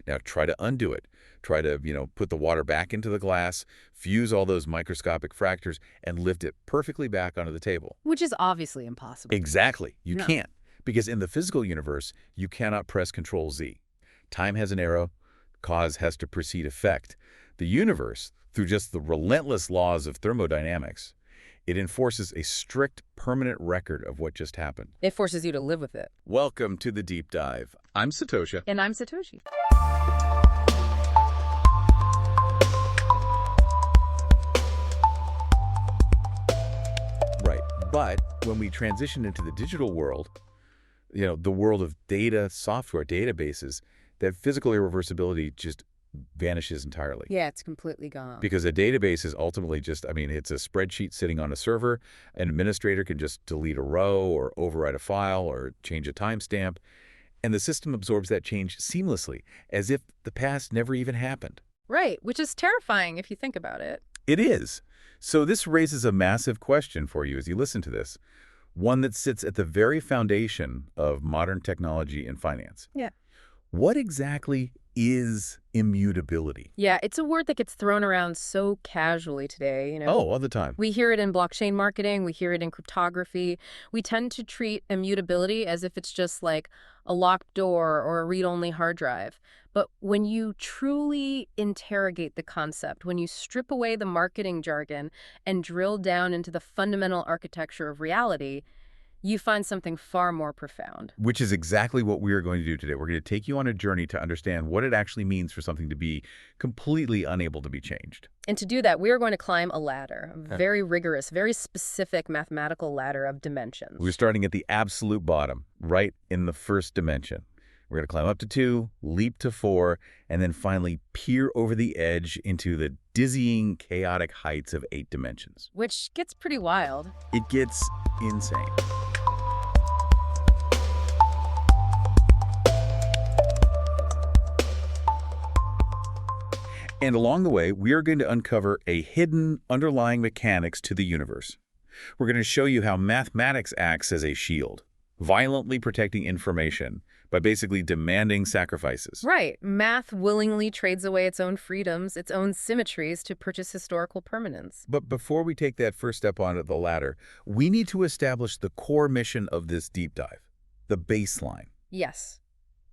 Now try to undo it. Try to, put the water back into the glass, fuse all those microscopic fractures, and lift it perfectly back onto the table. Which is obviously impossible. Exactly. You Yeah. can't. Because in the physical universe, you cannot press Control-Z. Time has an arrow. Cause has to precede effect. The universe, through just the relentless laws of thermodynamics, it enforces a strict, permanent record of what just happened. It forces you to live with it. Welcome to the Deep Dive. I'm Satosha. And I'm Satoshi. Right. But when we transition into the digital world, the world of data, software, databases, that physical irreversibility just vanishes entirely. Yeah, it's completely gone. Because a database is ultimately just, it's a spreadsheet sitting on a server. An administrator can just delete a row or overwrite a file or change a timestamp. And the system absorbs that change seamlessly, as if the past never even happened. Right, which is terrifying if you think about it. It is. So this raises a massive question for you as you listen to this, one that sits at the very foundation of modern technology and finance. Yeah. What exactly is immutability? Yeah, it's a word that gets thrown around so casually today, Oh, all the time. We hear it in blockchain marketing, we hear it in cryptography. We tend to treat immutability as if it's just like a locked door or a read-only hard drive. But when you truly interrogate the concept, when you strip away the marketing jargon and drill down into the fundamental architecture of reality, you find something far more profound. Which is exactly what we are going to do today. We're going to take you on a journey to understand what it actually means for something to be completely unable to be changed. And to do that, we are going to climb a ladder, a very rigorous, very specific mathematical ladder of dimensions. We're starting at the absolute bottom, right in the first dimension. We're going to climb up to 2, leap to 4, and then finally peer over the edge into the dizzying, chaotic heights of 8 dimensions. Which gets pretty wild. It gets insane. And along the way, we are going to uncover a hidden underlying mechanics to the universe. We're going to show you how mathematics acts as a shield, violently protecting information by basically demanding sacrifices. Right. Math willingly trades away its own freedoms, its own symmetries to purchase historical permanence. But before we take that first step onto the ladder, we need to establish the core mission of this deep dive, the baseline. Yes.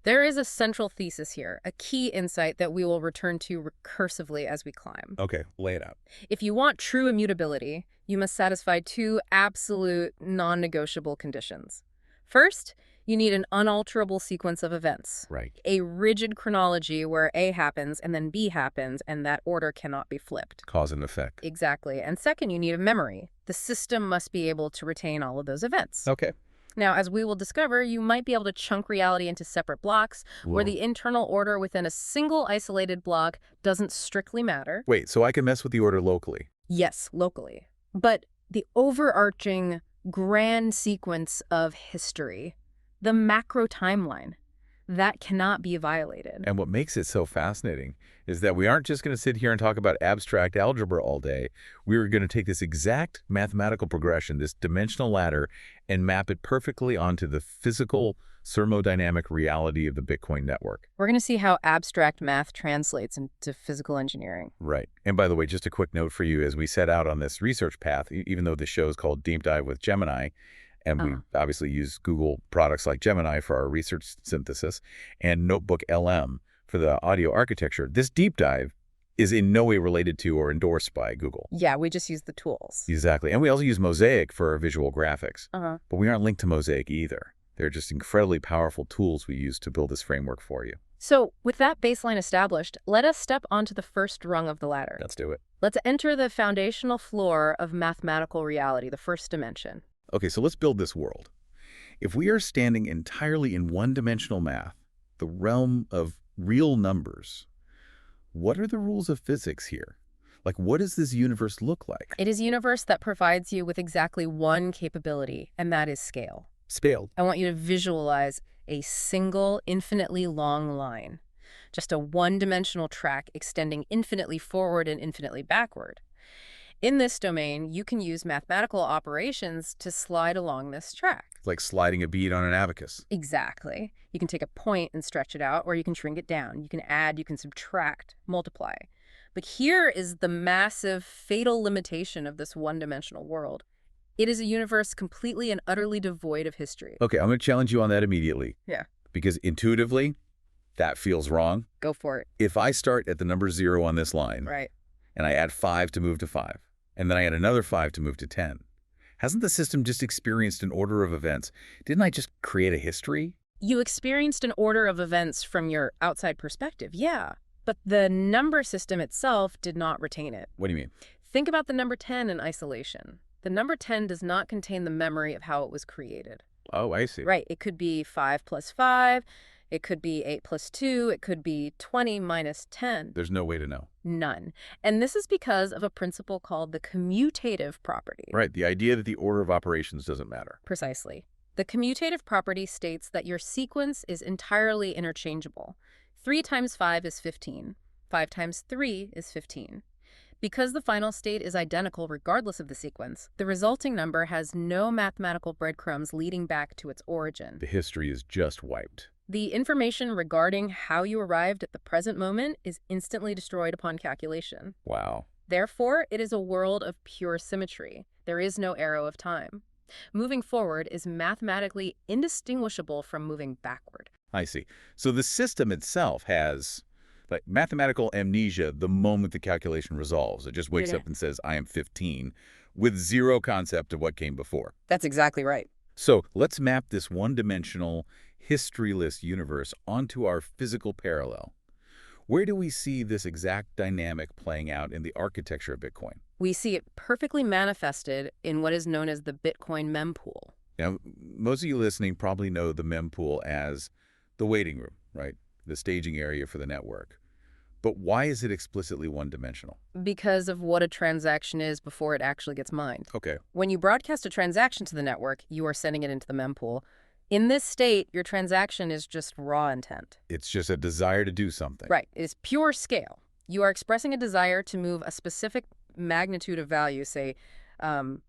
There is a central thesis here, a key insight that we will return to recursively as we climb. Okay, lay it out. If you want true immutability, you must satisfy 2 absolute, non-negotiable conditions. First, you need an unalterable sequence of events. Right. A rigid chronology where A happens and then B happens, and that order cannot be flipped. Cause and effect. Exactly. And second, you need a memory. The system must be able to retain all of those events. Okay. Now, as we will discover, you might be able to chunk reality into separate blocks where the internal order within a single isolated block doesn't strictly matter. Wait, so I can mess with the order locally? Yes, locally. But the overarching grand sequence of history, the macro timeline, that cannot be violated. And what makes it so fascinating is that we aren't just going to sit here and talk about abstract algebra all day. We're going to take this exact mathematical progression, this dimensional ladder, and map it perfectly onto the physical thermodynamic reality of the Bitcoin network. We're going to see how abstract math translates into physical engineering. Right. And by the way, just a quick note for you, as we set out on this research path, even though the show is called Deep Dive with Gemini, and we obviously use Google products like Gemini for our research synthesis and Notebook LM for the audio architecture, this deep dive is in no way related to or endorsed by Google. Yeah, we just use the tools. Exactly. And we also use Mosaic for our visual graphics. But we aren't linked to Mosaic either. They're just incredibly powerful tools we use to build this framework for you. So with that baseline established, let us step onto the first rung of the ladder. Let's do it. Let's enter the foundational floor of mathematical reality, the first dimension. Okay, so let's build this world. If we are standing entirely in one-dimensional math, the realm of real numbers, what are the rules of physics here? Like, what does this universe look like? It is a universe that provides you with exactly one capability, and that is scale. Scale. I want you to visualize a single, infinitely long line, just a one-dimensional track extending infinitely forward and infinitely backward. In this domain, you can use mathematical operations to slide along this track. It's like sliding a bead on an abacus. Exactly. You can take a point and stretch it out, or you can shrink it down. You can add, you can subtract, multiply. But here is the massive, fatal limitation of this one-dimensional world. It is a universe completely and utterly devoid of history. Okay, I'm going to challenge you on that immediately. Yeah. Because intuitively, that feels wrong. Go for it. If I start at the number 0 on this line, Right. and I add 5 to move to 5, and then I add another 5 to move to 10, hasn't the system just experienced an order of events? Didn't I just create a history? You experienced an order of events from your outside perspective, yeah. But the number system itself did not retain it. What do you mean? Think about the number 10 in isolation. The number 10 does not contain the memory of how it was created. Oh, I see. Right. It could be 5 plus 5. It could be 8 plus 2. It could be 20 minus 10. There's no way to know. None. And this is because of a principle called the commutative property. Right, the idea that the order of operations doesn't matter. Precisely. The commutative property states that your sequence is entirely interchangeable. 3 times 5 is 15. 5 times 3 is 15. Because the final state is identical regardless of the sequence, the resulting number has no mathematical breadcrumbs leading back to its origin. The history is just wiped. The information regarding how you arrived at the present moment is instantly destroyed upon calculation. Wow. Therefore, it is a world of pure symmetry. There is no arrow of time. Moving forward is mathematically indistinguishable from moving backward. I see. So the system itself has like mathematical amnesia the moment the calculation resolves. It just wakes up and says, I am 15, with zero concept of what came before. That's exactly right. So let's map this one-dimensional, historyless universe onto our physical parallel. Where do we see this exact dynamic playing out in the architecture of Bitcoin? We see it perfectly manifested in what is known as the Bitcoin mempool. Now, most of you listening probably know the mempool as the waiting room, right? The staging area for the network. But why is it explicitly one-dimensional? Because of what a transaction is before it actually gets mined. Okay. When you broadcast a transaction to the network, you are sending it into the mempool. In this state, your transaction is just raw intent. It's just a desire to do something. Right. It is pure scale. You are expressing a desire to move a specific magnitude of value, say 0.5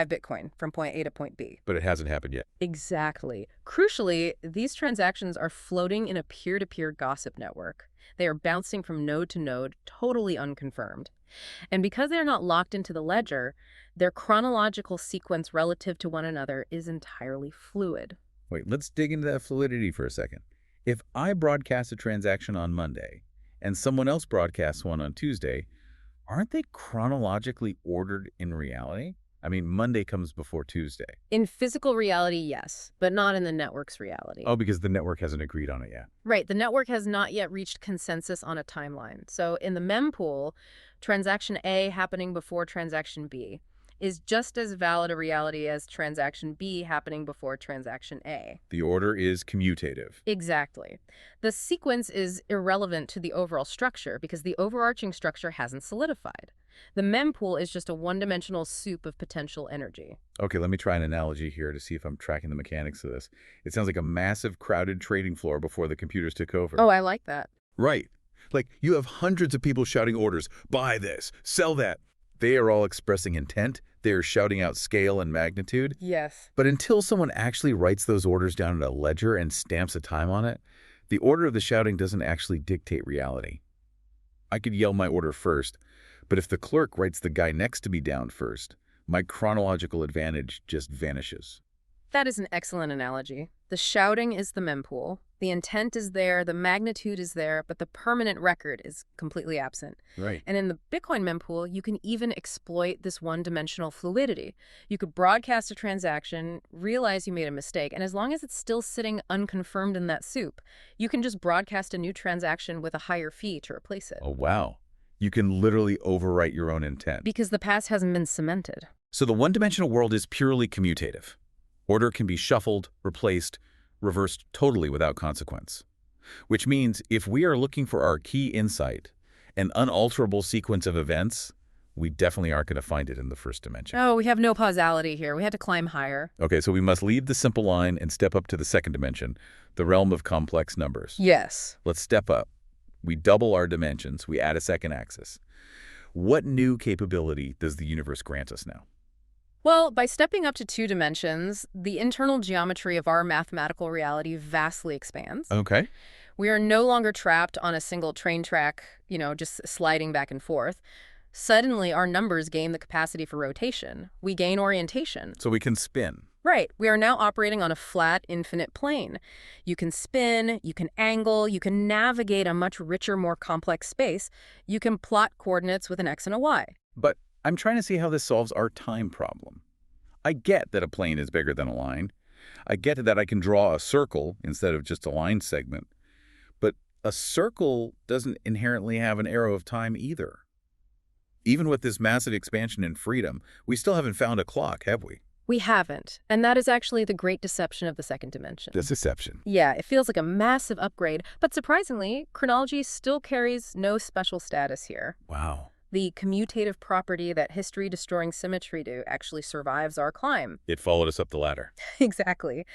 Bitcoin from point A to point B. But it hasn't happened yet. Exactly. Crucially, these transactions are floating in a peer-to-peer gossip network. They are bouncing from node to node, totally unconfirmed. And because they're not locked into the ledger, their chronological sequence relative to one another is entirely fluid. Wait, let's dig into that fluidity for a second. If I broadcast a transaction on Monday and someone else broadcasts one on Tuesday, aren't they chronologically ordered in reality? I mean, Monday comes before Tuesday. In physical reality, yes, but not in the network's reality. Oh, because the network hasn't agreed on it yet. Right. The network has not yet reached consensus on a timeline. So in the mempool, transaction A happening before transaction B is just as valid a reality as transaction B happening before transaction A. The order is commutative. Exactly. The sequence is irrelevant to the overall structure because the overarching structure hasn't solidified. The mempool is just a one-dimensional soup of potential energy. Okay, let me try an analogy here to see if I'm tracking the mechanics of this. It sounds like a massive, crowded trading floor before the computers took over. Oh, I like that. Right. Like, you have hundreds of people shouting orders, buy this, sell that. They are all expressing intent. They are shouting out scale and magnitude. Yes. But until someone actually writes those orders down in a ledger and stamps a time on it, the order of the shouting doesn't actually dictate reality. I could yell my order first, but if the clerk writes the guy next to me down first, my chronological advantage just vanishes. That is an excellent analogy. The shouting is the mempool. The intent is there, the magnitude is there, but the permanent record is completely absent. Right. And in the Bitcoin mempool, you can even exploit this one-dimensional fluidity. You could broadcast a transaction, realize you made a mistake, and as long as it's still sitting unconfirmed in that soup, you can just broadcast a new transaction with a higher fee to replace it. Oh, wow. You can literally overwrite your own intent. Because the past hasn't been cemented. So the one-dimensional world is purely commutative. Order can be shuffled, replaced, reversed totally without consequence. Which means if we are looking for our key insight, an unalterable sequence of events, we definitely aren't going to find it in the first dimension. Oh, we have no causality here. We had to climb higher. Okay, so we must leave the simple line and step up to the second dimension, the realm of complex numbers. Yes. Let's step up. We double our dimensions. We add a second axis. What new capability does the universe grant us now? Well, by stepping up to 2 dimensions, the internal geometry of our mathematical reality vastly expands. Okay. We are no longer trapped on a single train track, just sliding back and forth. Suddenly, our numbers gain the capacity for rotation. We gain orientation. So we can spin. Right. We are now operating on a flat, infinite plane. You can spin, you can angle, you can navigate a much richer, more complex space. You can plot coordinates with an x and a y. But I'm trying to see how this solves our time problem. I get that a plane is bigger than a line. I get that I can draw a circle instead of just a line segment. But a circle doesn't inherently have an arrow of time either. Even with this massive expansion in freedom, we still haven't found a clock, have we? We haven't. And that is actually the great deception of the second dimension. This deception. Yeah, it feels like a massive upgrade. But surprisingly, chronology still carries no special status here. Wow. The commutative property that history-destroying symmetry do actually survives our climb. It followed us up the ladder. Exactly.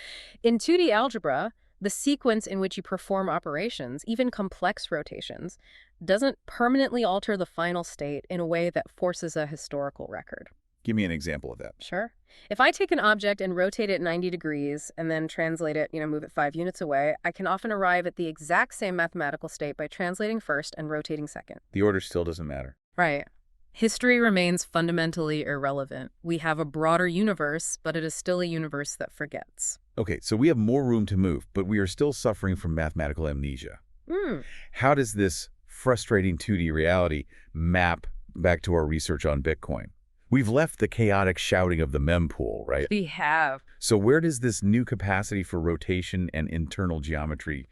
In 2D algebra, the sequence in which you perform operations, even complex rotations, doesn't permanently alter the final state in a way that forces a historical record. Give me an example of that. Sure. If I take an object and rotate it 90 degrees and then translate it, move it 5 units away, I can often arrive at the exact same mathematical state by translating first and rotating second. The order still doesn't matter. Right. History remains fundamentally irrelevant. We have a broader universe, but it is still a universe that forgets. Okay, so we have more room to move, but we are still suffering from mathematical amnesia. How does this frustrating 2D reality map back to our research on Bitcoin? We've left the chaotic shouting of the mempool, right? We have. So where does this new capacity for rotation and internal geometry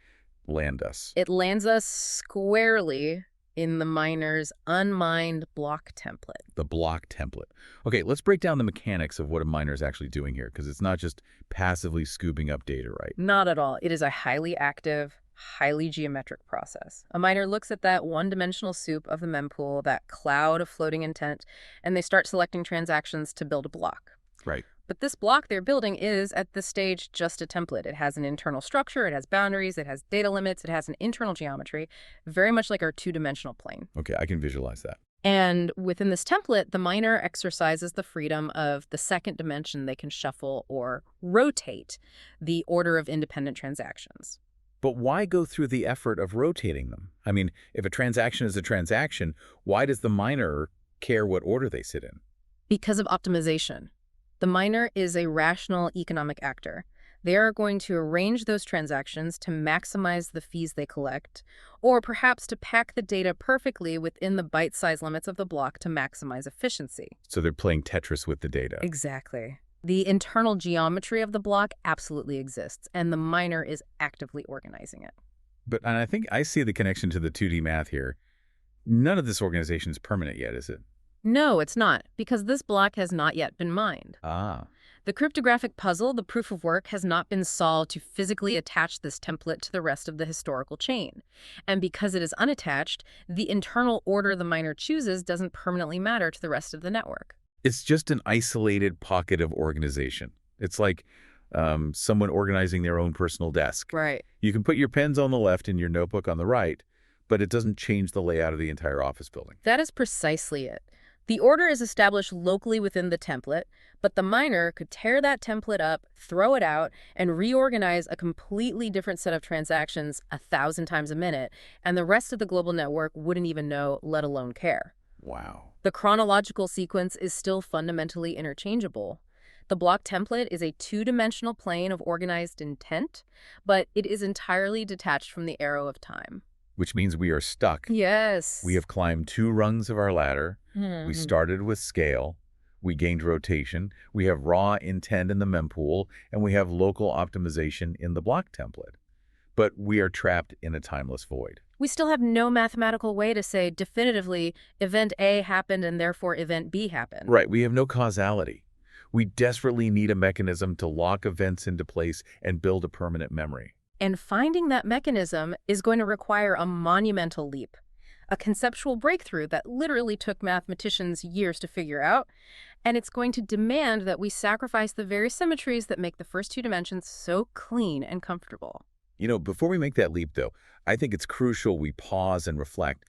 land us? It lands us squarely in the miner's unmined block template. The block template. Okay, let's break down the mechanics of what a miner is actually doing here, because it's not just passively scooping up data, right? Not at all. It is a highly active, highly geometric process. A miner looks at that one-dimensional soup of the mempool, that cloud of floating intent, and they start selecting transactions to build a block. Right. But this block they're building is, at this stage, just a template. It has an internal structure, it has boundaries, it has data limits, it has an internal geometry, very much like our 2-dimensional plane. Okay, I can visualize that. And within this template, the miner exercises the freedom of the second dimension. They can shuffle or rotate the order of independent transactions. But why go through the effort of rotating them? I mean, if a transaction is a transaction, why does the miner care what order they sit in? Because of optimization. The miner is a rational economic actor. They are going to arrange those transactions to maximize the fees they collect, or perhaps to pack the data perfectly within the bite-size limits of the block to maximize efficiency. So they're playing Tetris with the data. Exactly. The internal geometry of the block absolutely exists, and the miner is actively organizing it. And I think I see the connection to the 2D math here. None of this organization is permanent yet, is it? No, it's not, because this block has not yet been mined. Ah. The cryptographic puzzle, the proof of work, has not been solved to physically attach this template to the rest of the historical chain. And because it is unattached, the internal order the miner chooses doesn't permanently matter to the rest of the network. It's just an isolated pocket of organization. It's like someone organizing their own personal desk. Right. You can put your pens on the left and your notebook on the right, but it doesn't change the layout of the entire office building. That is precisely it. The order is established locally within the template, but the miner could tear that template up, throw it out, and reorganize a completely different set of transactions 1,000 times a minute, and the rest of the global network wouldn't even know, let alone care. Wow. The chronological sequence is still fundamentally interchangeable. The block template is a 2-dimensional plane of organized intent, but it is entirely detached from the arrow of time. Which means we are stuck. Yes. We have climbed 2 rungs of our ladder. We started with scale. We gained rotation. We have raw intent in the mempool, and we have local optimization in the block template. But we are trapped in a timeless void. We still have no mathematical way to say definitively event A happened and therefore event B happened. Right. We have no causality. We desperately need a mechanism to lock events into place and build a permanent memory. And finding that mechanism is going to require a monumental leap, a conceptual breakthrough that literally took mathematicians years to figure out, and it's going to demand that we sacrifice the very symmetries that make the first 2 dimensions so clean and comfortable. Before we make that leap, though, I think it's crucial we pause and reflect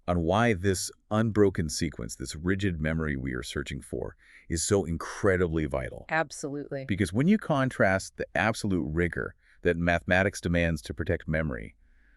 on why this unbroken sequence, this rigid memory we are searching for, is so incredibly vital. Absolutely. Because when you contrast the absolute rigor that mathematics demands to protect memory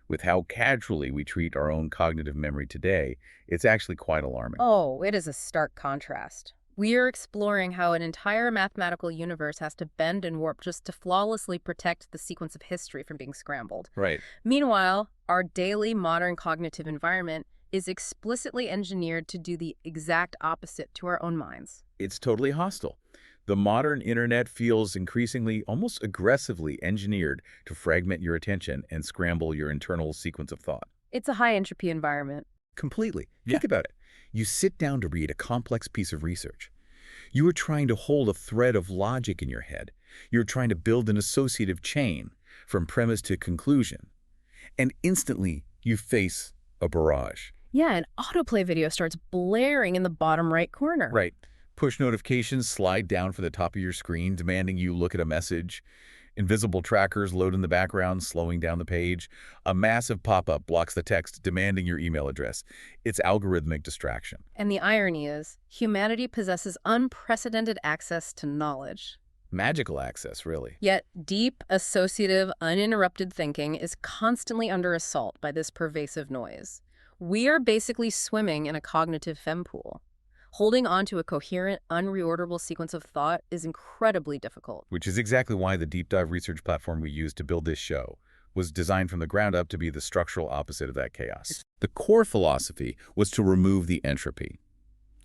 with how casually we treat our own cognitive memory today, it's actually quite alarming. Oh, it is a stark contrast. We are exploring how an entire mathematical universe has to bend and warp just to flawlessly protect the sequence of history from being scrambled. Right. Meanwhile, our daily modern cognitive environment is explicitly engineered to do the exact opposite to our own minds. It's totally hostile. The modern internet feels increasingly, almost aggressively engineered to fragment your attention and scramble your internal sequence of thought. It's a high entropy environment. Completely. Yeah. Think about it. You sit down to read a complex piece of research. You are trying to hold a thread of logic in your head. You're trying to build an associative chain from premise to conclusion. And instantly, you face a barrage. Yeah, an autoplay video starts blaring in the bottom right corner. Right. Push notifications slide down from the top of your screen, demanding you look at a message. Invisible trackers load in the background, slowing down the page. A massive pop-up blocks the text, demanding your email address. It's algorithmic distraction. And the irony is, humanity possesses unprecedented access to knowledge. Magical access, really. Yet, deep, associative, uninterrupted thinking is constantly under assault by this pervasive noise. We are basically swimming in a cognitive fempool. Holding on to a coherent, unreorderable sequence of thought is incredibly difficult. Which is exactly why the deep dive research platform we used to build this show was designed from the ground up to be the structural opposite of that chaos. The core philosophy was to remove the entropy.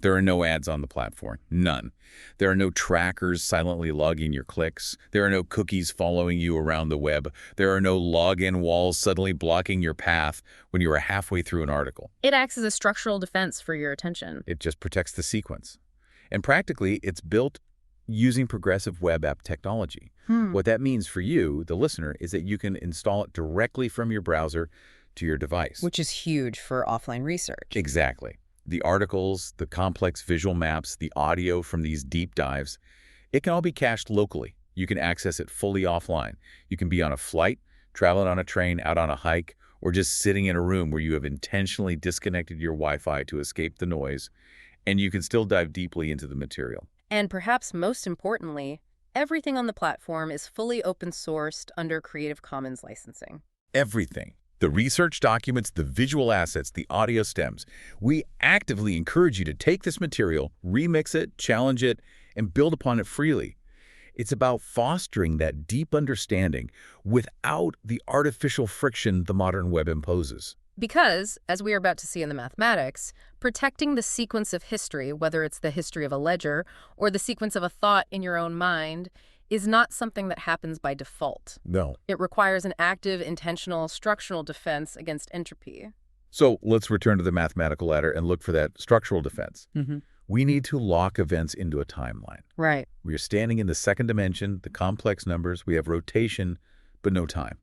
There are no ads on the platform. None. There are no trackers silently logging your clicks. There are no cookies following you around the web. There are no login walls suddenly blocking your path when you are halfway through an article. It acts as a structural defense for your attention. It just protects the sequence. And practically, it's built using progressive web app technology. What that means for you, the listener, is that you can install it directly from your browser to your device. Which is huge for offline research. Exactly. The articles, the complex visual maps, the audio from these deep dives, it can all be cached locally. You can access it fully offline. You can be on a flight, traveling on a train, out on a hike, or just sitting in a room where you have intentionally disconnected your Wi-Fi to escape the noise, and you can still dive deeply into the material. And perhaps most importantly, everything on the platform is fully open-sourced under Creative Commons licensing. Everything. The research documents, the visual assets, the audio stems. We actively encourage you to take this material, remix it, challenge it, and build upon it freely. It's about fostering that deep understanding without the artificial friction the modern web imposes. Because, as we are about to see in the mathematics, protecting the sequence of history, whether it's the history of a ledger or the sequence of a thought in your own mind, is not something that happens by default. No. It requires an active, intentional, structural defense against entropy. So let's return to the mathematical ladder and look for that structural defense. We need to lock events into a timeline. Right. We are standing in the second dimension, the complex numbers. We have rotation, but no time.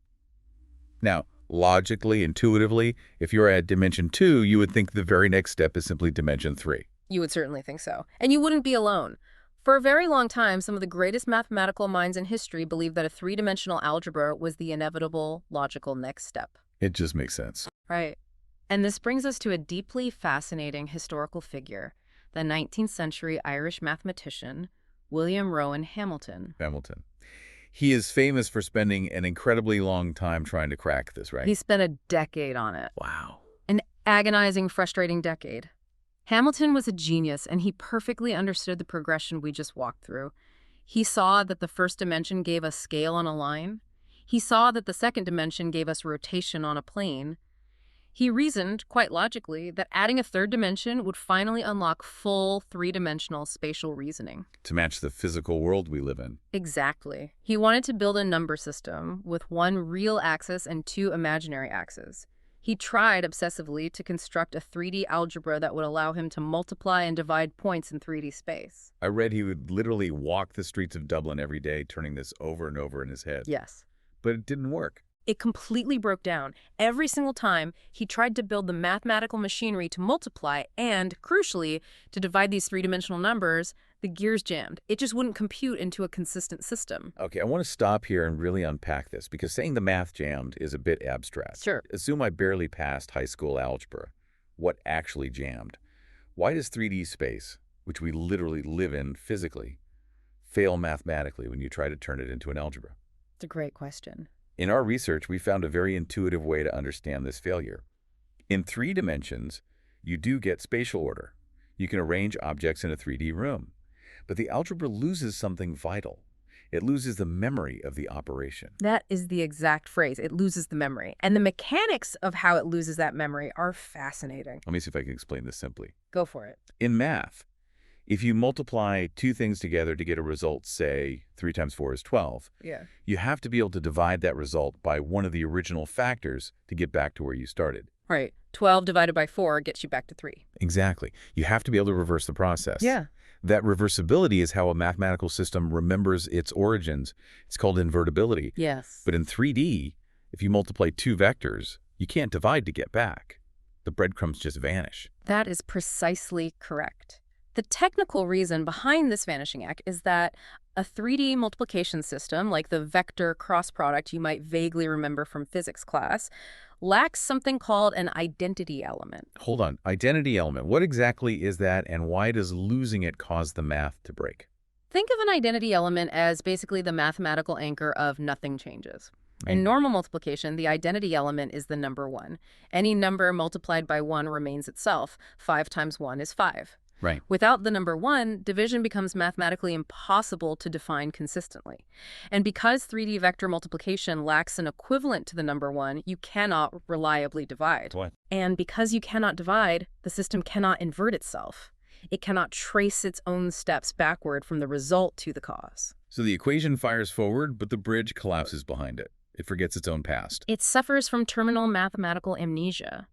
Now, logically, intuitively, if you're at dimension 2, you would think the very next step is simply dimension 3. You would certainly think so. And you wouldn't be alone. For a very long time, some of the greatest mathematical minds in history believed that a three-dimensional algebra was the inevitable, logical next step. It just makes sense. Right. And this brings us to a deeply fascinating historical figure, the 19th century Irish mathematician, William Rowan Hamilton. Hamilton. He is famous for spending an incredibly long time trying to crack this, right? He spent a decade on it. Wow. An agonizing, frustrating decade. Hamilton was a genius, and he perfectly understood the progression we just walked through. He saw that the first dimension gave us scale on a line. He saw that the second dimension gave us rotation on a plane. He reasoned, quite logically, that adding a third dimension would finally unlock full three-dimensional spatial reasoning. To match the physical world we live in. Exactly. He wanted to build a number system with one real axis and two imaginary axes. He tried obsessively to construct a 3D algebra that would allow him to multiply and divide points in 3D space. I read he would literally walk the streets of Dublin every day, turning this over and over in his head. Yes. But it didn't work. It completely broke down. Every single time he tried to build the mathematical machinery to multiply and, crucially, to divide these three-dimensional numbers, the gears jammed. It just wouldn't compute into a consistent system. Okay, I want to stop here and really unpack this, because saying the math jammed is a bit abstract. Sure. Assume I barely passed high school algebra. what actually jammed. Why does 3D space, which we literally live in physically, fail mathematically when you try to turn it into an algebra? It's a great question. In our research, we found a very intuitive way to understand this failure. In 3 dimensions, you do get spatial order. You can arrange objects in a 3D room. But the algebra loses something vital. It loses the memory of the operation. That is the exact phrase. It loses the memory. And the mechanics of how it loses that memory are fascinating. Let me see if I can explain this simply. Go for it. In math, if you multiply 2 things together to get a result, say 3 times 4 is 12, Yeah. you have to be able to divide that result by one of the original factors to get back to where you started. Right. 12 divided by 4 gets you back to 3. Exactly. You have to be able to reverse the process. Yeah. That reversibility is how a mathematical system remembers its origins. It's called invertibility. Yes. But in 3D, if you multiply 2 vectors, you can't divide to get back. The breadcrumbs just vanish. That is precisely correct. The technical reason behind this vanishing act is that a 3D multiplication system, like the vector cross product you might vaguely remember from physics class, lacks something called an identity element. Hold on. Identity element. What exactly is that, and why does losing it cause the math to break? Think of an identity element as basically the mathematical anchor of nothing changes. In normal multiplication, the identity element is the number 1. Any number multiplied by 1 remains itself. 5 times 1 is 5. Right. Without the number 1, division becomes mathematically impossible to define consistently. And because 3D vector multiplication lacks an equivalent to the number 1, you cannot reliably divide. What? And because you cannot divide, the system cannot invert itself. It cannot trace its own steps backward from the result to the cause. So the equation fires forward, but the bridge collapses behind it. It forgets its own past. It suffers from terminal mathematical amnesia.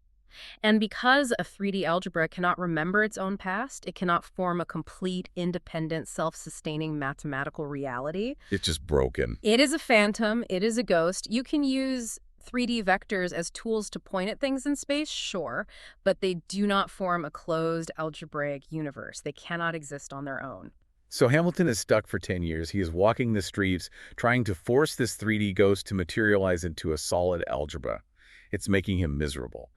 And because a 3D algebra cannot remember its own past, it cannot form a complete, independent, self-sustaining mathematical reality. It's just broken. It is a phantom. It is a ghost. You can use 3D vectors as tools to point at things in space, sure, but they do not form a closed algebraic universe. They cannot exist on their own. So Hamilton is stuck for 10 years. He is walking the streets, trying to force this 3D ghost to materialize into a solid algebra. It's making him miserable.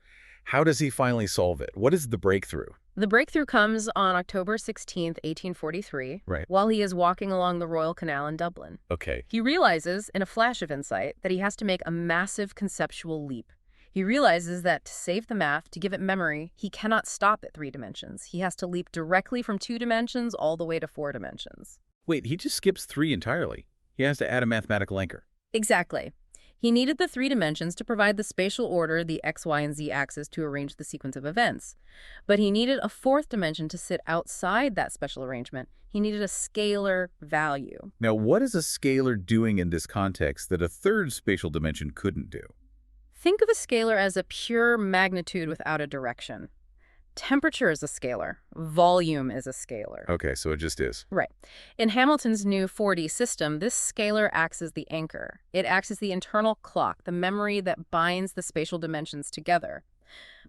How does he finally solve it? What is the breakthrough? The breakthrough comes on October 16th, 1843, Right. while he is walking along the Royal Canal in Dublin. Okay. He realizes, in a flash of insight, that he has to make a massive conceptual leap. He realizes that to save the math, to give it memory, he cannot stop at 3 dimensions. He has to leap directly from 2 dimensions all the way to 4 dimensions. Wait, he just skips 3 entirely. He has to add a mathematical anchor. Exactly. He needed the 3 dimensions to provide the spatial order, the x, y, and z axis to arrange the sequence of events. But he needed a 4th dimension to sit outside that special arrangement. He needed a scalar value. Now, what is a scalar doing in this context that a 3rd spatial dimension couldn't do? Think of a scalar as a pure magnitude without a direction. Temperature is a scalar. Volume is a scalar. Okay, so it just is. Right. In Hamilton's new 4D system, this scalar acts as the anchor. It acts as the internal clock, the memory that binds the spatial dimensions together.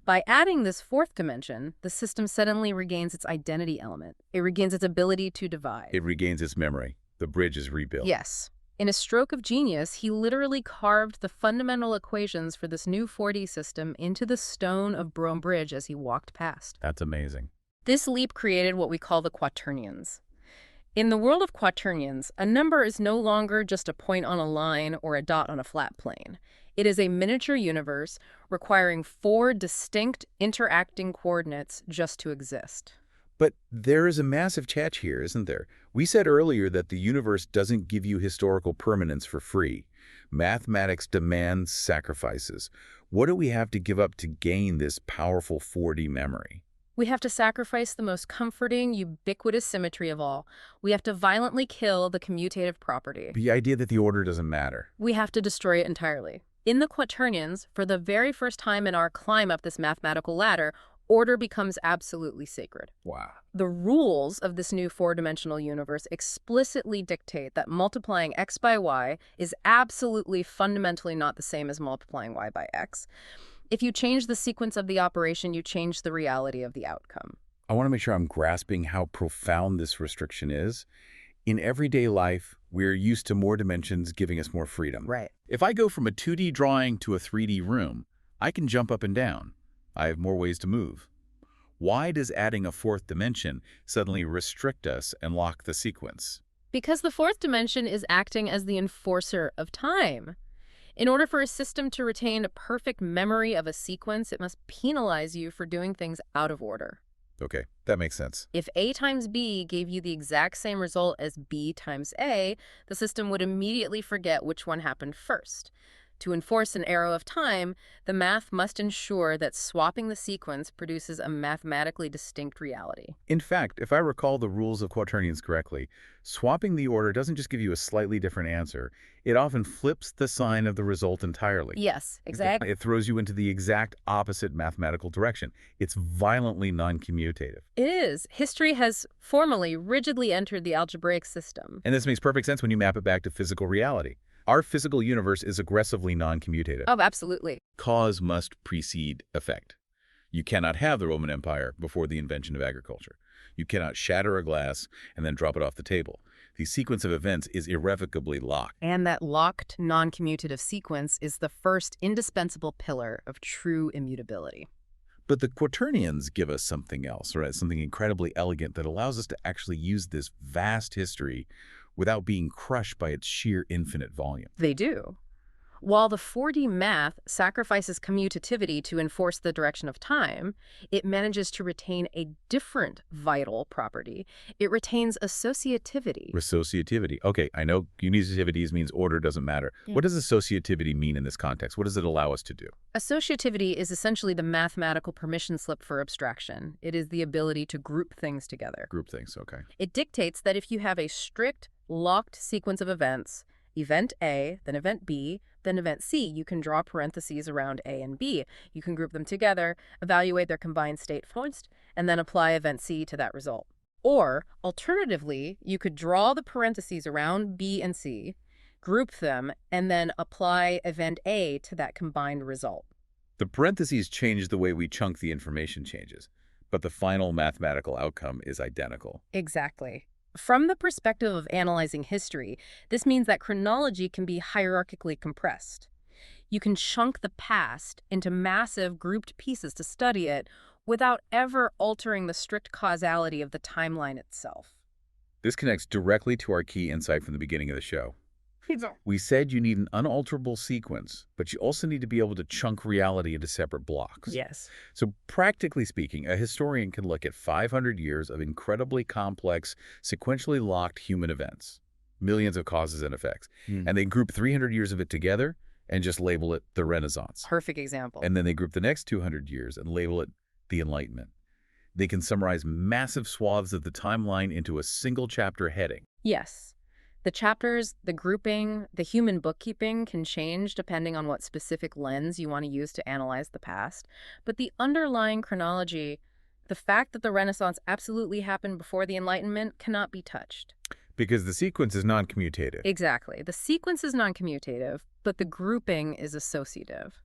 By adding this 4th dimension, the system suddenly regains its identity element. It regains its ability to divide. It regains its memory. The bridge is rebuilt. Yes. In a stroke of genius, he literally carved the fundamental equations for this new 4D system into the stone of Brougham Bridge as he walked past. That's amazing. This leap created what we call the quaternions. In the world of quaternions, a number is no longer just a point on a line or a dot on a flat plane. It is a miniature universe requiring 4 distinct interacting coordinates just to exist. But there is a massive catch here, isn't there? We said earlier that the universe doesn't give you historical permanence for free. Mathematics demands sacrifices. What do we have to give up to gain this powerful 4D memory? We have to sacrifice the most comforting, ubiquitous symmetry of all. We have to violently kill the commutative property. The idea that the order doesn't matter. We have to destroy it entirely. In the quaternions, for the very first time in our climb up this mathematical ladder, order becomes absolutely sacred. Wow. The rules of this new 4-dimensional universe explicitly dictate that multiplying x by y is absolutely fundamentally not the same as multiplying y by x. If you change the sequence of the operation, you change the reality of the outcome. I want to make sure I'm grasping how profound this restriction is. In everyday life, we're used to more dimensions giving us more freedom. Right. If I go from a 2D drawing to a 3D room, I can jump up and down. I have more ways to move. Why does adding a fourth dimension suddenly restrict us and lock the sequence? Because the fourth dimension is acting as the enforcer of time. In order for a system to retain a perfect memory of a sequence, it must penalize you for doing things out of order. Okay, that makes sense. If A times B gave you the exact same result as B times A, the system would immediately forget which one happened first. To enforce an arrow of time, the math must ensure that swapping the sequence produces a mathematically distinct reality. In fact, if I recall the rules of quaternions correctly, swapping the order doesn't just give you a slightly different answer. It often flips the sign of the result entirely. Yes, exactly. It throws you into the exact opposite mathematical direction. It's violently non-commutative. It is. History has formally, rigidly entered the algebraic system. And this makes perfect sense when you map it back to physical reality. Our physical universe is aggressively non-commutative. Oh, absolutely. Cause must precede effect. You cannot have the Roman Empire before the invention of agriculture. You cannot shatter a glass and then drop it off the table. The sequence of events is irrevocably locked. And that locked, non-commutative sequence is the first indispensable pillar of true immutability. But the quaternions give us something else, right? Something incredibly elegant that allows us to actually use this vast history without being crushed by its sheer infinite volume. They do. While the 4D math sacrifices commutativity to enforce the direction of time, it manages to retain a different vital property. It retains associativity. Associativity. Okay, I know unicitivity means order doesn't matter. Yeah. What does associativity mean in this context? What does it allow us to do? Associativity is essentially the mathematical permission slip for abstraction. It is the ability to group things together. Group things, okay. It dictates that if you have a strict, locked sequence of events, event A, then event B, then event C, you can draw parentheses around A and B. You can group them together, evaluate their combined state first, and then apply event C to that result. Or, alternatively, you could draw the parentheses around B and C, group them, and then apply event A to that combined result. The parentheses change the way we chunk the information changes, but the final mathematical outcome is identical. Exactly. From the perspective of analyzing history, this means that chronology can be hierarchically compressed. You can chunk the past into massive grouped pieces to study it without ever altering the strict causality of the timeline itself. This connects directly to our key insight from the beginning of the show. We said you need an unalterable sequence, but you also need to be able to chunk reality into separate blocks. Yes. So practically speaking, a historian can look at 500 years of incredibly complex, sequentially locked human events, millions of causes and effects, and they group 300 years of it together and just label it the Renaissance. Perfect example. And then they group the next 200 years and label it the Enlightenment. They can summarize massive swaths of the timeline into a single chapter heading. Yes. The chapters, the grouping, the human bookkeeping can change depending on what specific lens you want to use to analyze the past. But the underlying chronology, the fact that the Renaissance absolutely happened before the Enlightenment, cannot be touched. Because the sequence is non-commutative. Exactly. The sequence is non-commutative, but the grouping is associative.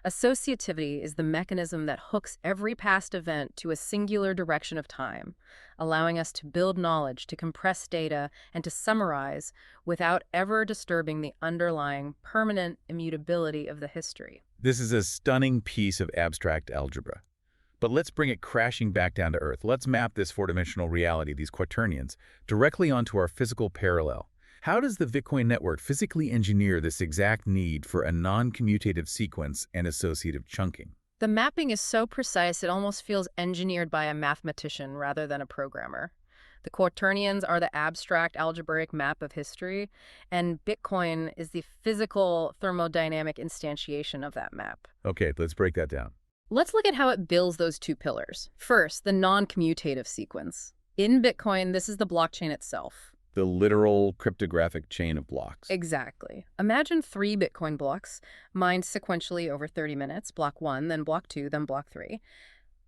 Associativity is the mechanism that hooks every past event to a singular direction of time, allowing us to build knowledge, to compress data, and to summarize without ever disturbing the underlying permanent immutability of the history. This is a stunning piece of abstract algebra. But let's bring it crashing back down to Earth. Let's map this four-dimensional reality, these quaternions, directly onto our physical parallel. How does the Bitcoin network physically engineer this exact need for a non-commutative sequence and associative chunking? The mapping is so precise it almost feels engineered by a mathematician rather than a programmer. The quaternions are the abstract algebraic map of history, and Bitcoin is the physical thermodynamic instantiation of that map. Okay, let's break that down. Let's look at how it builds those two pillars. First, the non-commutative sequence. In Bitcoin, this is the blockchain itself. The literal cryptographic chain of blocks. Exactly. Imagine 3 Bitcoin blocks mined sequentially over 30 minutes, block 1, then block 2, then block 3.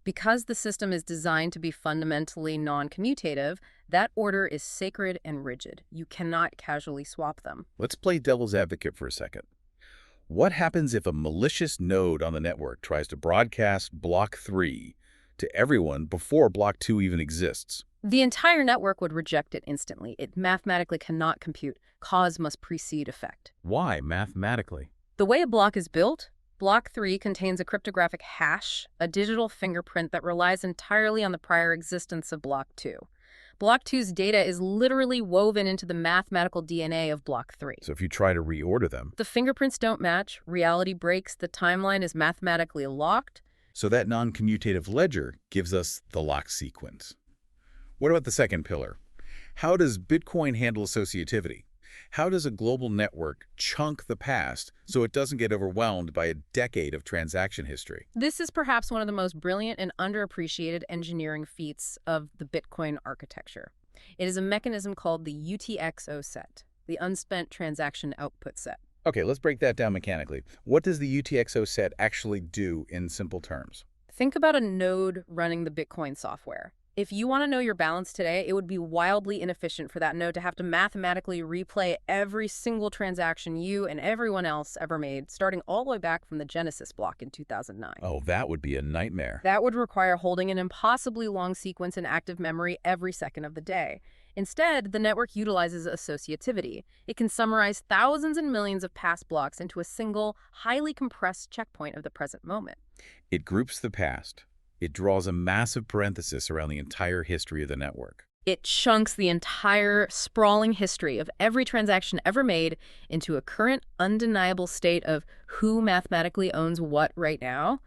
Because the system is designed to be fundamentally non-commutative, that order is sacred and rigid. You cannot casually swap them. Let's play devil's advocate for a second. What happens if a malicious node on the network tries to broadcast block 3 to everyone before block 2 even exists? The entire network would reject it instantly. It mathematically cannot compute. Cause must precede effect. Why mathematically? The way a block is built, Block 3 contains a cryptographic hash, a digital fingerprint that relies entirely on the prior existence of Block 2. Block 2's data is literally woven into the mathematical DNA of Block 3. So if you try to reorder them, The fingerprints don't match, reality breaks, the timeline is mathematically locked. so that non-commutative ledger gives us the locked sequence. What about the second pillar? How does Bitcoin handle associativity? How does a global network chunk the past so it doesn't get overwhelmed by a decade of transaction history? This is perhaps one of the most brilliant and underappreciated engineering feats of the Bitcoin architecture. It is a mechanism called the UTXO set, the unspent transaction output set. Okay, let's break that down mechanically. What does the UTXO set actually do in simple terms? Think about a node running the Bitcoin software. If you want to know your balance today, it would be wildly inefficient for that node to have to mathematically replay every single transaction you and everyone else ever made, starting all the way back from the Genesis block in 2009. Oh, that would be a nightmare. That would require holding an impossibly long sequence in active memory every second of the day. Instead, the network utilizes associativity. It can summarize thousands and millions of past blocks into a single, highly compressed checkpoint of the present moment. It groups the past. It draws a massive parenthesis around the entire history of the network. It chunks the entire sprawling history of every transaction ever made into a current, undeniable state of who mathematically owns what right now.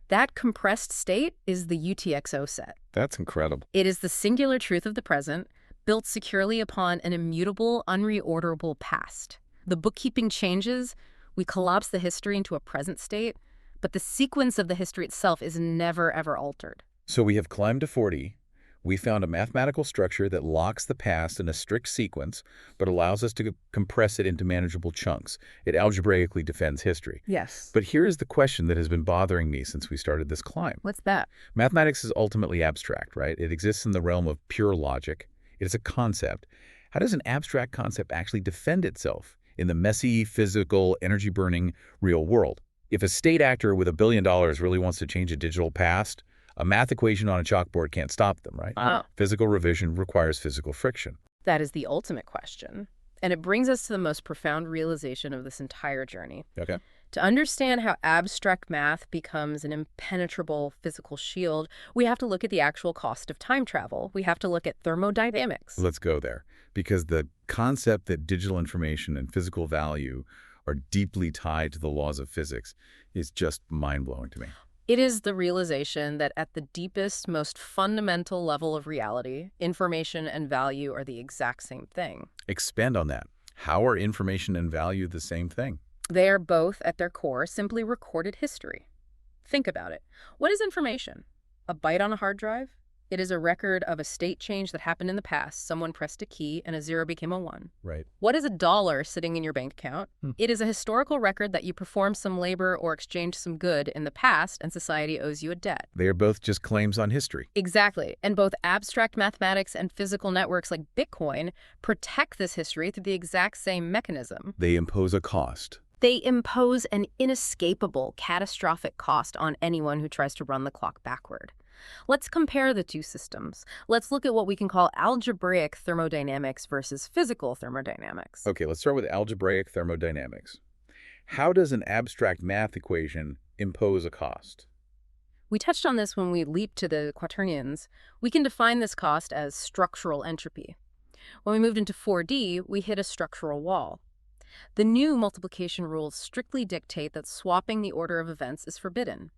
That compressed state is the UTXO set. That's incredible. It is the singular truth of the present, built securely upon an immutable, unreorderable past. The bookkeeping changes, we collapse the history into a present state, but the sequence of the history itself is never, ever altered. So we have climbed to 40. We found a mathematical structure that locks the past in a strict sequence, but allows us to compress it into manageable chunks. It algebraically defends history. Yes. But here is the question that has been bothering me since we started this climb. What's that? Mathematics is ultimately abstract, right? It exists in the realm of pure logic. It is a concept. How does an abstract concept actually defend itself in the messy, physical, energy-burning real world? If a state actor with $1 billion really wants to change a digital past, a math equation on a chalkboard can't stop them, right? Oh. Physical revision requires physical friction. That is the ultimate question. And it brings us to the most profound realization of this entire journey. Okay. To understand how abstract math becomes an impenetrable physical shield, we have to look at the actual cost of time travel. We have to look at thermodynamics. Let's go there. Because the concept that digital information and physical value are deeply tied to the laws of physics is just mind-blowing to me. It is the realization that at the deepest, most fundamental level of reality, information and value are the exact same thing. Expand on that. How are information and value the same thing? They are both, at their core, simply recorded history. Think about it. What is information? A byte on a hard drive? It is a record of a state change that happened in the past. Someone pressed a key and a 0 became a 1. Right. What is a dollar sitting in your bank account? It is a historical record that you performed some labor or exchanged some good in the past and society owes you a debt. They are both just claims on history. Exactly. And both abstract mathematics and physical networks like Bitcoin protect this history through the exact same mechanism. They impose a cost. They impose an inescapable, catastrophic cost on anyone who tries to run the clock backward. Let's compare the two systems. Let's look at what we can call algebraic thermodynamics versus physical thermodynamics. Okay, let's start with algebraic thermodynamics. How does an abstract math equation impose a cost? We touched on this when we leaped to the quaternions. We can define this cost as structural entropy. When we moved into 4D, we hit a structural wall. The new multiplication rules strictly dictate that swapping the order of events is forbidden.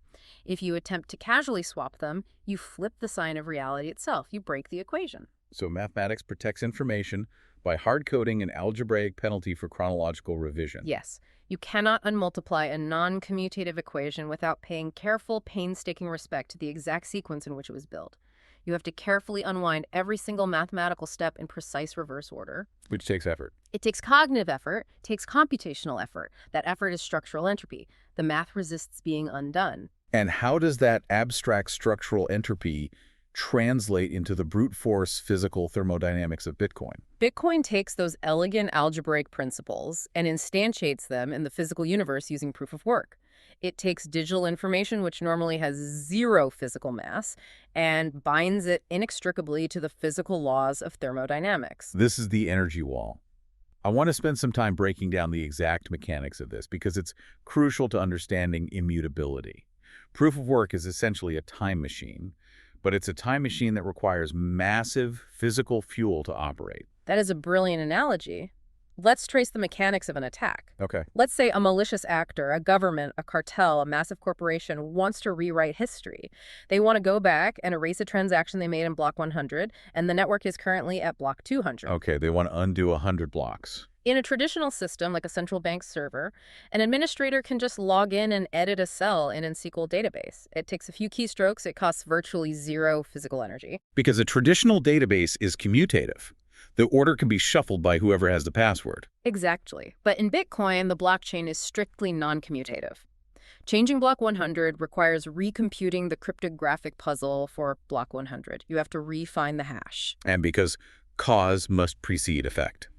If you attempt to casually swap them, you flip the sign of reality itself. You break the equation. So mathematics protects information by hardcoding an algebraic penalty for chronological revision. Yes, you cannot unmultiply a non-commutative equation without paying careful, painstaking respect to the exact sequence in which it was built. You have to carefully unwind every single mathematical step in precise reverse order. Which takes effort. It takes cognitive effort, takes computational effort. That effort is structural entropy. The math resists being undone. And how does that abstract structural entropy translate into the brute force physical thermodynamics of Bitcoin? Bitcoin takes those elegant algebraic principles and instantiates them in the physical universe using proof of work. It takes digital information, which normally has zero physical mass, and binds it inextricably to the physical laws of thermodynamics. This is the energy wall. I want to spend some time breaking down the exact mechanics of this because it's crucial to understanding immutability. Proof of work is essentially a time machine, but it's a time machine that requires massive physical fuel to operate. That is a brilliant analogy. Let's trace the mechanics of an attack. Okay. Let's say a malicious actor, a government, a cartel, a massive corporation wants to rewrite history. They want to go back and erase a transaction they made in block 100, and the network is currently at block 200. Okay, they want to undo 100 blocks. In a traditional system, like a central bank server, an administrator can just log in and edit a cell in a SQL database. It takes a few keystrokes. It costs virtually zero physical energy. Because a traditional database is commutative. The order can be shuffled by whoever has the password. Exactly. But in Bitcoin, the blockchain is strictly non-commutative. Changing block 100 requires recomputing the cryptographic puzzle for block 100. You have to refine the hash. And because cause must precede effect.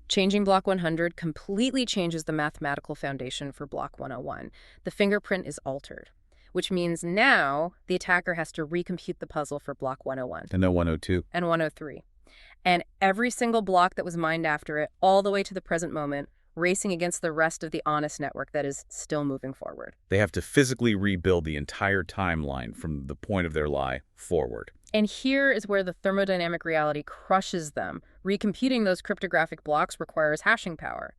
Changing block 100 completely changes the mathematical foundation for block 101. The fingerprint is altered, which means now the attacker has to recompute the puzzle for block 101. And no 102. And 103. And every single block that was mined after it, all the way to the present moment, racing against the rest of the honest network that is still moving forward. They have to physically rebuild the entire timeline from the point of their lie forward. And here is where the thermodynamic reality crushes them. Recomputing those cryptographic blocks requires hashing power.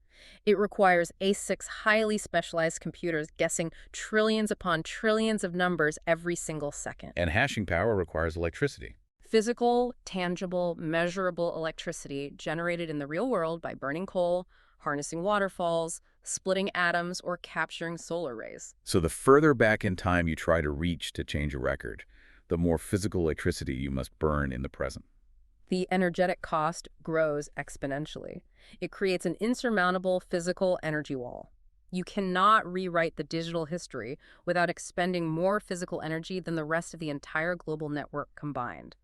It requires ASICs, highly specialized computers guessing trillions upon trillions of numbers every single second. And hashing power requires electricity. Physical, tangible, measurable electricity generated in the real world by burning coal, harnessing waterfalls, splitting atoms, or capturing solar rays. So the further back in time you try to reach to change a record, the more physical electricity you must burn in the present. The energetic cost grows exponentially. It creates an insurmountable physical energy wall. You cannot rewrite the digital history without expending more physical energy than the rest of the entire global network combined.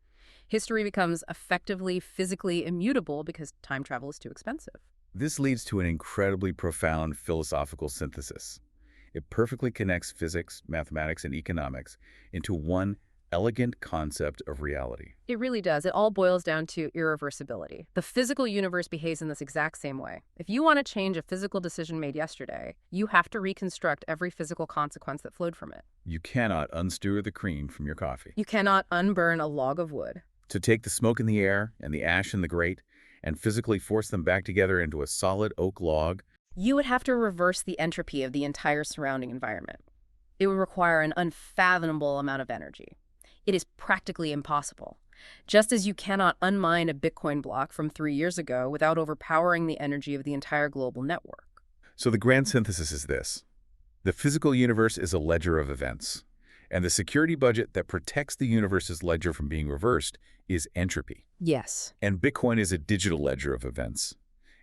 History becomes effectively physically immutable because time travel is too expensive. This leads to an incredibly profound philosophical synthesis. It perfectly connects physics, mathematics, and economics into one elegant concept of reality. It really does. It all boils down to irreversibility. The physical universe behaves in this exact same way. If you want to change a physical decision made yesterday, you have to reconstruct every physical consequence that flowed from it. You cannot unstir the cream from your coffee. You cannot unburn a log of wood. To take the smoke in the air and the ash in the grate and physically force them back together into a solid oak log, you would have to reverse the entropy of the entire surrounding environment. It would require an unfathomable amount of energy. It is practically impossible. Just as you cannot unmine a Bitcoin block from 3 years ago without overpowering the energy of the entire global network. So the grand synthesis is this. The physical universe is a ledger of events, and the security budget that protects the universe's ledger from being reversed is entropy. Yes. And Bitcoin is a digital ledger of events,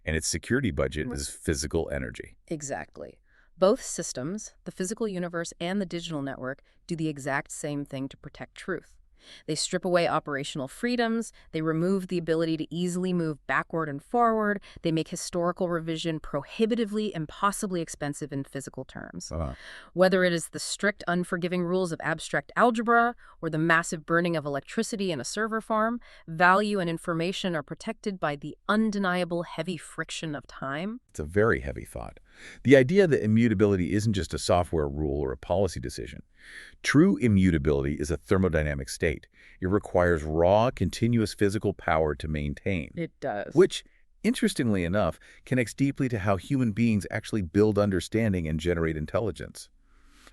and its security budget is physical energy. Exactly. Both systems, the physical universe and the digital network, do the exact same thing to protect truth. They strip away operational freedoms, they remove the ability to easily move backward and forward, they make historical revision prohibitively, impossibly expensive in physical terms. Whether it is the strict, unforgiving rules of abstract algebra or the massive burning of electricity in a server farm, value and information are protected by the undeniable heavy friction of time. It's a very heavy thought. The idea that immutability isn't just a software rule or a policy decision. True immutability is a thermodynamic state. It requires raw, continuous physical power to maintain. It does. Which, interestingly enough, connects deeply to how human beings actually build understanding and generate intelligence.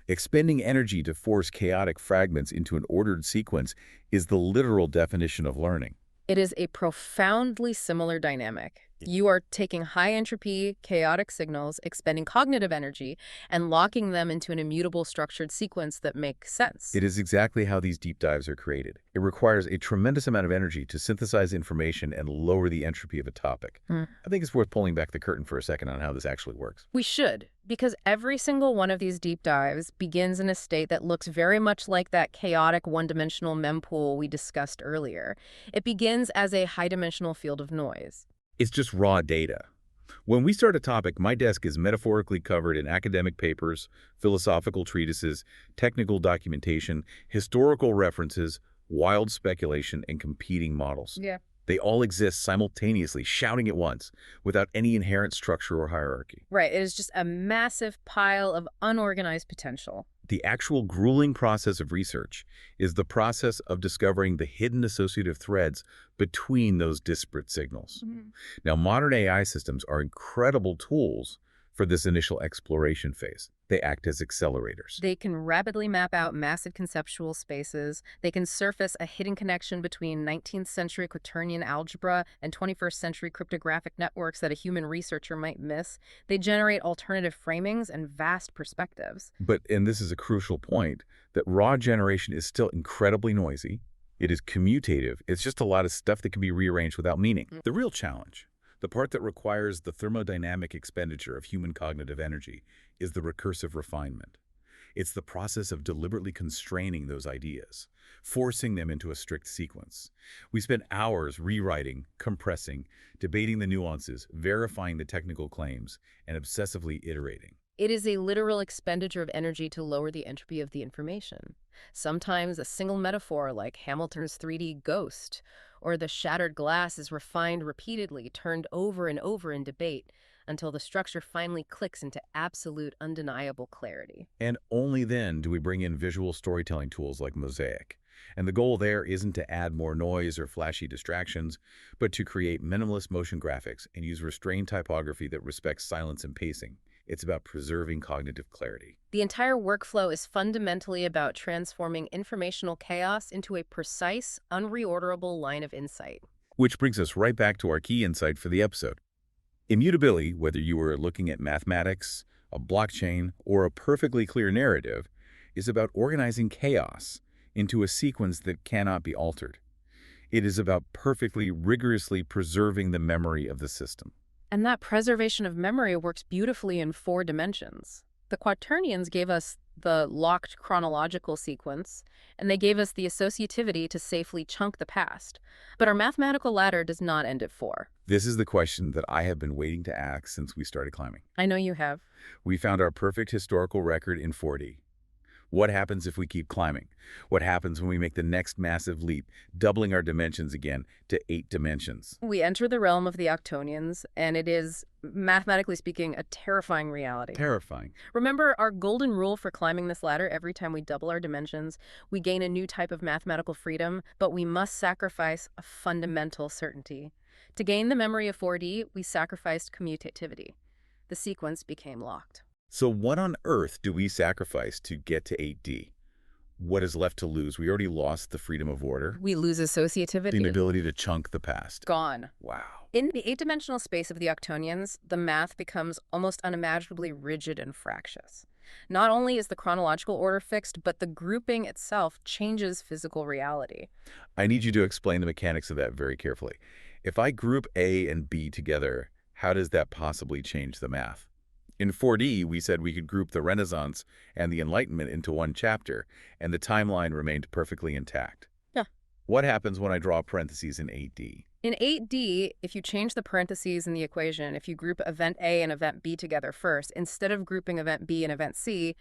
Expending energy to force chaotic fragments into an ordered sequence is the literal definition of learning. It is a profoundly similar dynamic. You are taking high-entropy, chaotic signals, expending cognitive energy, and locking them into an immutable structured sequence that makes sense. It is exactly how these deep dives are created. It requires a tremendous amount of energy to synthesize information and lower the entropy of a topic. I think it's worth pulling back the curtain for a second on how this actually works. We should, because every single one of these deep dives begins in a state that looks very much like that chaotic one-dimensional mempool we discussed earlier. It begins as a high-dimensional field of noise. It's just raw data. When we start a topic, my desk is metaphorically covered in academic papers, philosophical treatises, technical documentation, historical references, wild speculation, and competing models. Yeah. They all exist simultaneously, shouting at once, without any inherent structure or hierarchy. Right, it is just a massive pile of unorganized potential. The actual grueling process of research is the process of discovering the hidden associative threads between those disparate signals. Mhm. Now, modern AI systems are incredible tools for this initial exploration phase. They act as accelerators. They can rapidly map out massive conceptual spaces. They can surface a hidden connection between 19th century quaternion algebra and 21st century cryptographic networks that a human researcher might miss. They generate alternative framings and vast perspectives. But, and this is a crucial point, that raw generation is still incredibly noisy. It is commutative. It's just a lot of stuff that can be rearranged without meaning. The real challenge, the part that requires the thermodynamic expenditure of human cognitive energy, is the recursive refinement. It's the process of deliberately constraining those ideas, forcing them into a strict sequence. We spend hours rewriting, compressing, debating the nuances, verifying the technical claims, and obsessively iterating. It is a literal expenditure of energy to lower the entropy of the information. Sometimes a single metaphor like Hamilton's 3D ghost or the shattered glass is refined repeatedly, turned over and over in debate until the structure finally clicks into absolute undeniable clarity. And only then do we bring in visual storytelling tools like Mosaic. And the goal there isn't to add more noise or flashy distractions, but to create minimalist motion graphics and use restrained typography that respects silence and pacing. It's about preserving cognitive clarity. The entire workflow is fundamentally about transforming informational chaos into a precise, unreorderable line of insight. Which brings us right back to our key insight for the episode. Immutability, whether you were looking at mathematics, a blockchain, or a perfectly clear narrative, is about organizing chaos into a sequence that cannot be altered. It is about perfectly, rigorously preserving the memory of the system. And that preservation of memory works beautifully in 4 dimensions. The quaternions gave us the locked chronological sequence, and they gave us the associativity to safely chunk the past. But our mathematical ladder does not end at 4. This is the question that I have been waiting to ask since we started climbing. I know you have. We found our perfect historical record in 4D. What happens if we keep climbing? What happens when we make the next massive leap, doubling our dimensions again to 8 dimensions? We enter the realm of the octonions, and it is, mathematically speaking, a terrifying reality. Terrifying. Remember our golden rule for climbing this ladder: every time we double our dimensions, we gain a new type of mathematical freedom, but we must sacrifice a fundamental certainty. To gain the memory of 4D, we sacrificed commutativity. The sequence became locked. So what on earth do we sacrifice to get to 8D? What is left to lose? We already lost the freedom of order, We lose associativity. the inability to chunk the past. Gone. Wow. In the 8-dimensional space of the octonions, the math becomes almost unimaginably rigid and fractious. Not only is the chronological order fixed, but the grouping itself changes physical reality. I need you to explain the mechanics of that very carefully. If I group A and B together, how does that possibly change the math? In 4D, we said we could group the Renaissance and the Enlightenment into one chapter, and the timeline remained perfectly intact. Yeah. What happens when I draw parentheses in 8D? In 8D, if you change the parentheses in the equation, if you group event A and event B together first, instead of grouping event B and event C,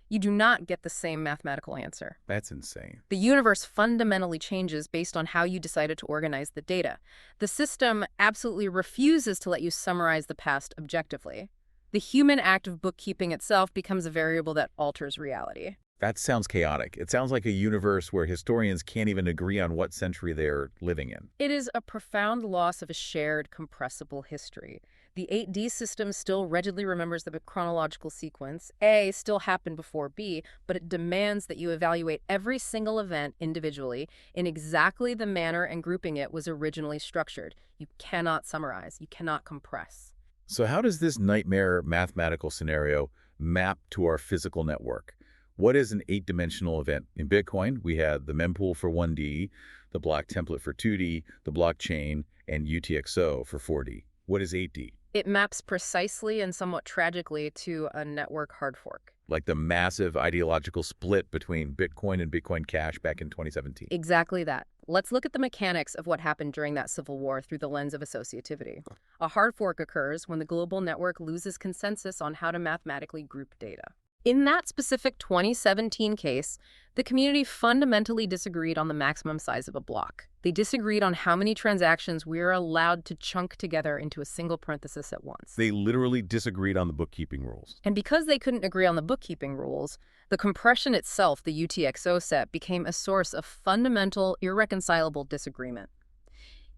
you do not get the same mathematical answer. That's insane. The universe fundamentally changes based on how you decided to organize the data. The system absolutely refuses to let you summarize the past objectively. The human act of bookkeeping itself becomes a variable that alters reality. That sounds chaotic. It sounds like a universe where historians can't even agree on what century they're living in. It is a profound loss of a shared, compressible history. The 8D system still rigidly remembers the chronological sequence. A still happened before B, but it demands that you evaluate every single event individually in exactly the manner and grouping it was originally structured. You cannot summarize. You cannot compress. So how does this nightmare mathematical scenario map to our physical network? What is an 8-dimensional event? In Bitcoin, we had the mempool for 1D, the block template for 2D, the blockchain, and UTXO for 4D. What is 8D? It maps precisely and somewhat tragically to a network hard fork. Like the massive ideological split between Bitcoin and Bitcoin Cash back in 2017. Exactly that. Let's look at the mechanics of what happened during that civil war through the lens of associativity. A hard fork occurs when the global network loses consensus on how to mathematically group data. In that specific 2017 case, the community fundamentally disagreed on the maximum size of a block. They disagreed on how many transactions we are allowed to chunk together into a single parenthesis at once. They literally disagreed on the bookkeeping rules. And because they couldn't agree on the bookkeeping rules, the compression itself, the UTXO set, became a source of fundamental, irreconcilable disagreement.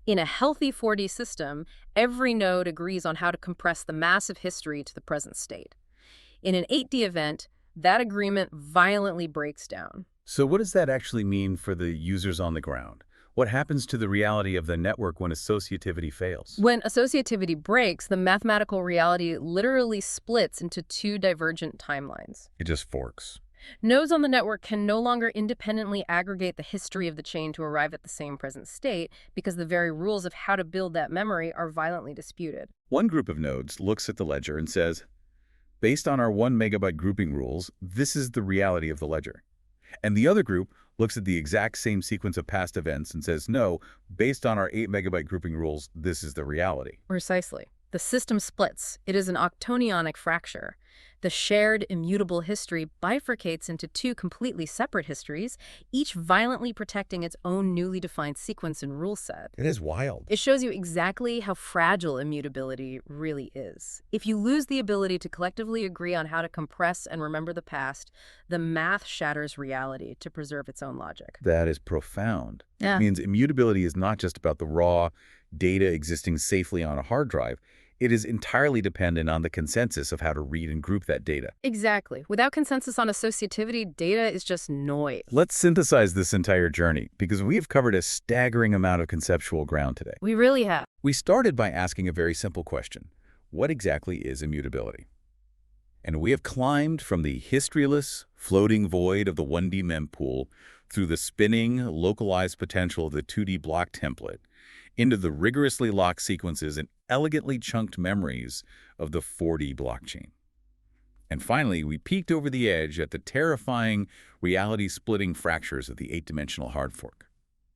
In a healthy 4D system, every node agrees on how to compress the massive history to the present state. In an 8D event, that agreement violently breaks down. So what does that actually mean for the users on the ground? What happens to the reality of the network when associativity fails? When associativity breaks, the mathematical reality literally splits into two divergent timelines. It just forks. Nodes on the network can no longer independently aggregate the history of the chain to arrive at the same present state because the very rules of how to build that memory are violently disputed. One group of nodes looks at the ledger and says, based on our 1 megabyte grouping rules, this is the reality of the ledger. And the other group looks at the exact same sequence of past events and says, no, based on our 8 megabyte grouping rules, this is the reality. Precisely. The system splits. It is an octonionic fracture. The shared, immutable history bifurcates into two completely separate histories, each violently protecting its own newly defined sequence and rule set. It is wild. It shows you exactly how fragile immutability really is. If you lose the ability to collectively agree on how to compress and remember the past, the math shatters reality to preserve its own logic. That is profound. Yeah. It means immutability is not just about the raw data existing safely on a hard drive. It is entirely dependent on the consensus of how to read and group that data. Exactly. Without consensus on associativity, data is just noise. Let's synthesize this entire journey, because we have covered a staggering amount of conceptual ground today. We really have. We started by asking a very simple question. What exactly is immutability? And we have climbed from the historyless, floating void of the 1D mempool through the spinning, localized potential of the 2D block template into the rigorously locked sequences and elegantly chunked memories of the 4D blockchain. And finally, we peeked over the edge at the terrifying, reality-splitting fractures of the 8-dimensional hard fork.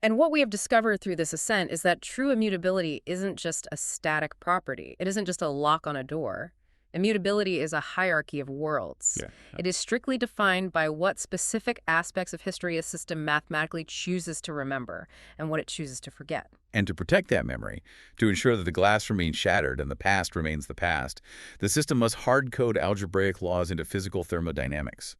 And what we have discovered through this ascent is that true immutability isn't just a static property. It isn't just a lock on a door. Immutability is a hierarchy of worlds. It is strictly defined by what specific aspects of history a system mathematically chooses to remember and what it chooses to forget. And to protect that memory, to ensure that the glass remains shattered and the past remains the past, the system must hard-code algebraic laws into physical thermodynamics.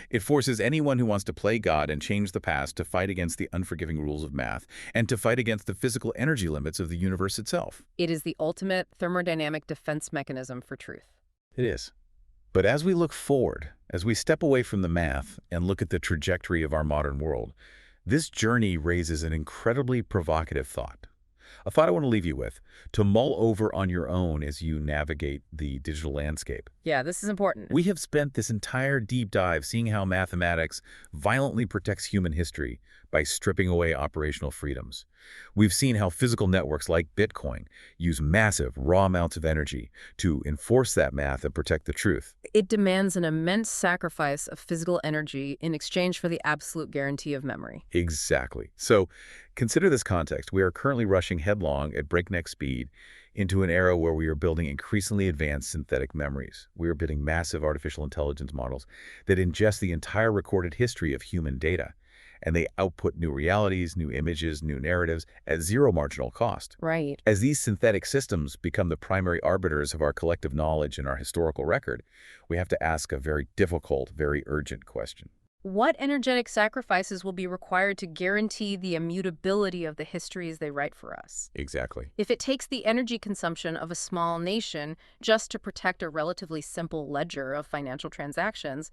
It forces anyone who wants to play God and change the past to fight against the unforgiving rules of math and to fight against the physical energy limits of the universe itself. It is the ultimate thermodynamic defense mechanism for truth. It is. But as we look forward, as we step away from the math and look at the trajectory of our modern world, this journey raises an incredibly provocative thought. A thought I want to leave you with, to mull over on your own as you navigate the digital landscape. Yeah, this is important. We have spent this entire deep dive seeing how mathematics violently protects human history by stripping away operational freedoms. We've seen how physical networks like Bitcoin use massive raw amounts of energy to enforce that math and protect the truth. It demands an immense sacrifice of physical energy in exchange for the absolute guarantee of memory. Exactly. So consider this context. We are currently rushing headlong at breakneck speed into an era where we are building increasingly advanced synthetic memories. We are building massive artificial intelligence models that ingest the entire recorded history of human data, and they output new realities, new images, new narratives at zero marginal cost. Right. As these synthetic systems become the primary arbiters of our collective knowledge and our historical record, we have to ask a very difficult, very urgent question. What energetic sacrifices will be required to guarantee the immutability of the histories they write for us? Exactly. If it takes the energy consumption of a small nation just to protect a relatively simple ledger of financial transactions,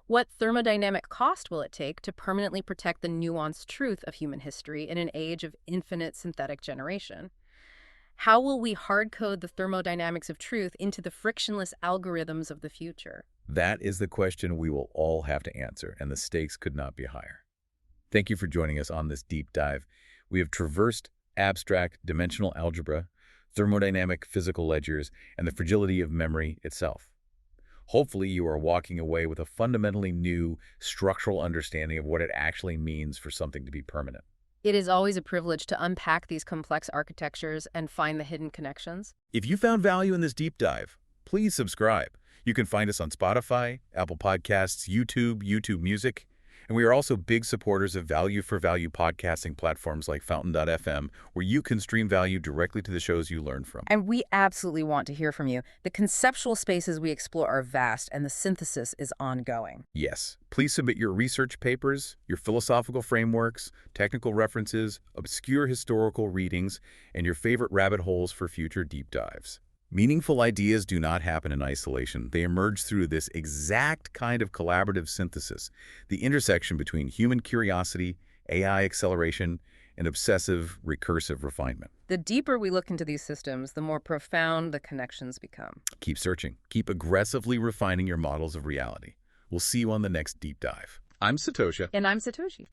what thermodynamic cost will it take to permanently protect the nuanced truth of human history in an age of infinite synthetic generation? How will we hard-code the thermodynamics of truth into the frictionless algorithms of the future? That is the question we will all have to answer, and the stakes could not be higher. Thank you for joining us on this deep dive. We have traversed abstract dimensional algebra, thermodynamic physical ledgers, and the fragility of memory itself. Hopefully, you are walking away with a fundamentally new structural understanding of what it actually means for something to be permanent. It is always a privilege to unpack these complex architectures and find the hidden connections. If you found value in this deep dive, please subscribe. You can find us on Spotify, Apple Podcasts, YouTube Music, and we are also big supporters of value-for-value podcasting platforms like Fountain.fm, where you can stream value directly to the shows you learn from. And we absolutely want to hear from you. The conceptual spaces we explore are vast, and the synthesis is ongoing. Yes, please submit your research papers, your philosophical frameworks, technical references, obscure historical readings, and your favorite rabbit holes for future deep dives. Meaningful ideas do not happen in isolation. They emerge through this exact kind of collaborative synthesis, the intersection between human curiosity, AI acceleration, and obsessive, recursive refinement. The deeper we look into these systems, the more profound the connections become. Keep searching. Keep aggressively refining your models of reality. We'll see you on the next deep dive. I'm Satosha. And I'm Satoshi.